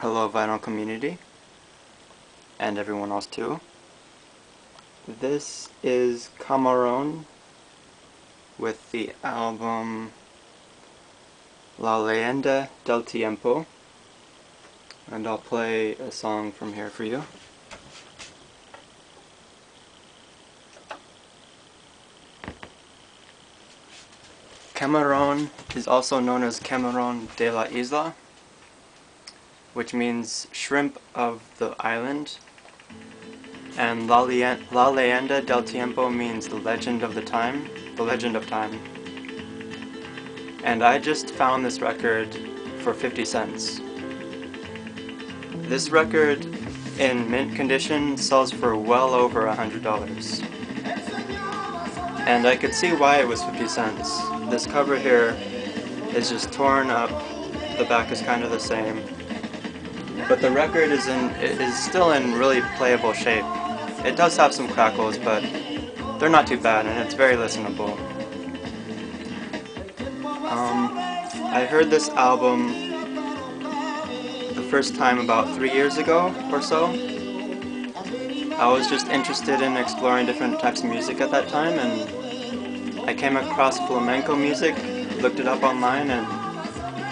Hello vinyl community, and everyone else too. This is Camarón with the album La Leyenda Del Tiempo, and I'll play a song from here for you. Camarón is also known as Camarón de la Isla, which means shrimp of the island, and La Leyenda Del Tiempo means the legend of the time, the legend of time. And I just found this record for 50 cents. This record in mint condition sells for well over $100. And I could see why it was 50 cents. This cover here is just torn up, the back is kind of the same. But the record is still in really playable shape. It does have some crackles, but they're not too bad, and it's very listenable. I heard this album the first time about 3 years ago or so. I was just interested in exploring different types of music at that time, and I came across flamenco music, looked it up online, and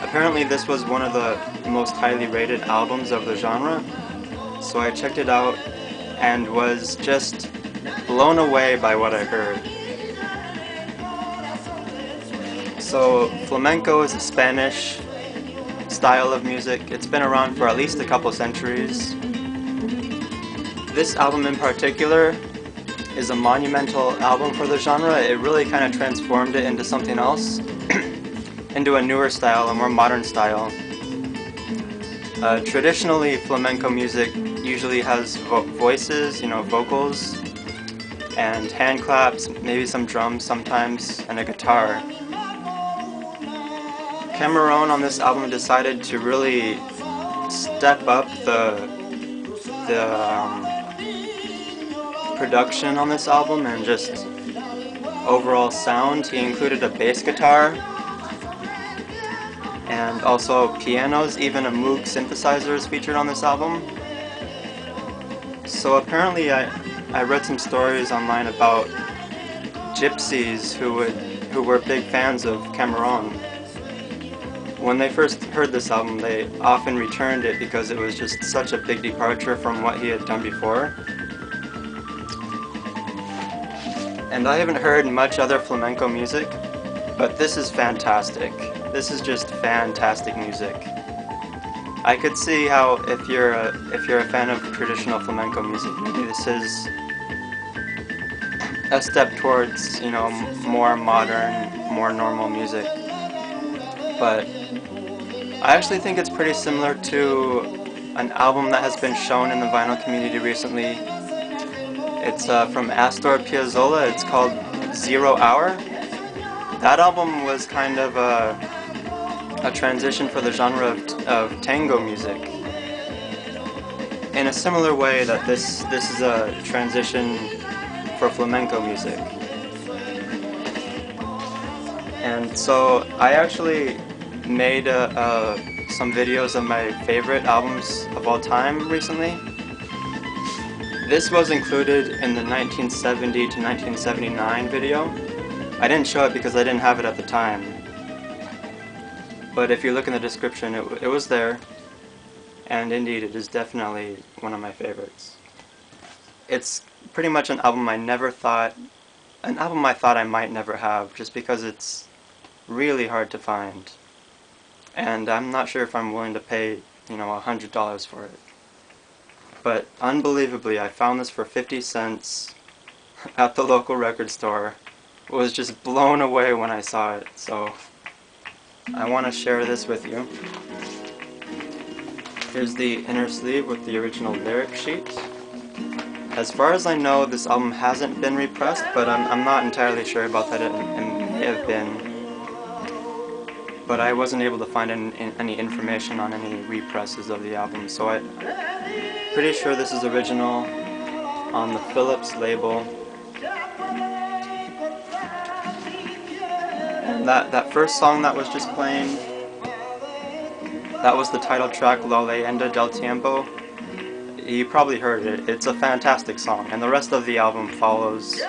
apparently this was one of the most highly rated albums of the genre, so I checked it out and was just blown away by what I heard. So flamenco is a Spanish style of music. It's been around for at least a couple centuries. This album in particular is a monumental album for the genre. It really kind of transformed it into something else. Into a newer style, a more modern style. Traditionally, flamenco music usually has voices, vocals, and hand claps, maybe some drums sometimes, and a guitar. Camarón on this album decided to really step up the production on this album and just overall sound. He included a bass guitar, and also pianos. Even a Moog synthesizer is featured on this album. So apparently I read some stories online about gypsies who were big fans of Camarón. When they first heard this album, they often returned it because it was just such a big departure from what he had done before. And I haven't heard much other flamenco music, but this is fantastic. This is just fantastic music. I could see how if you're a fan of traditional flamenco music, maybe this is a step towards, more modern, more normal music. But I actually think it's pretty similar to an album that has been shown in the vinyl community recently. It's from Astor Piazzolla. It's called 0 Hour. That album was kind of a transition for the genre of tango music, in a similar way that this is a transition for flamenco music. And so I actually made some videos of my favorite albums of all time recently. This was included in the 1970 to 1979 video. I didn't show it because I didn't have it at the time. But if you look in the description, it was there, and indeed it is definitely one of my favorites. It's pretty much an album I thought I might never have, just because it's really hard to find. And I'm not sure if I'm willing to pay, $100 for it. But unbelievably, I found this for 50 cents at the local record store. Was just blown away when I saw it, so I want to share this with you. Here's the inner sleeve with the original lyric sheet. As far as I know, this album hasn't been repressed, but I'm not entirely sure about that. It may have been. But I wasn't able to find any information on any represses of the album, so I'm pretty sure this is original on the Philips label. And that first song that was just playing, That was the title track, La Leyenda Del Tiempo. You probably heard it. It's a fantastic song, and the rest of the album follows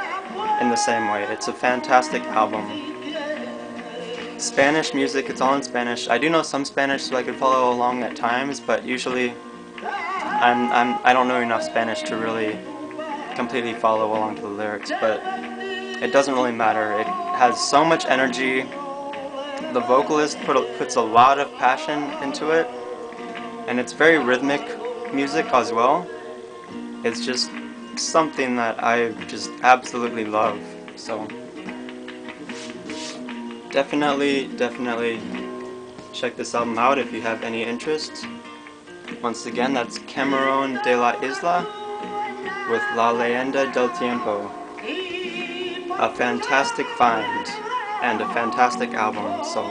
in the same way. It's a fantastic album. Spanish music, it's all in Spanish. I do know some Spanish, so I could follow along at times, but usually I don't know enough Spanish to really completely follow along to the lyrics, but it doesn't really matter. It has so much energy. The vocalist puts a lot of passion into it, and it's very rhythmic music as well. It's just something that I just absolutely love. So definitely check this album out if you have any interest. Once again, that's Camarón de la Isla with La Leyenda del Tiempo. A fantastic find and a fantastic album, so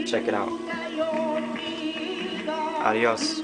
check it out. Adios.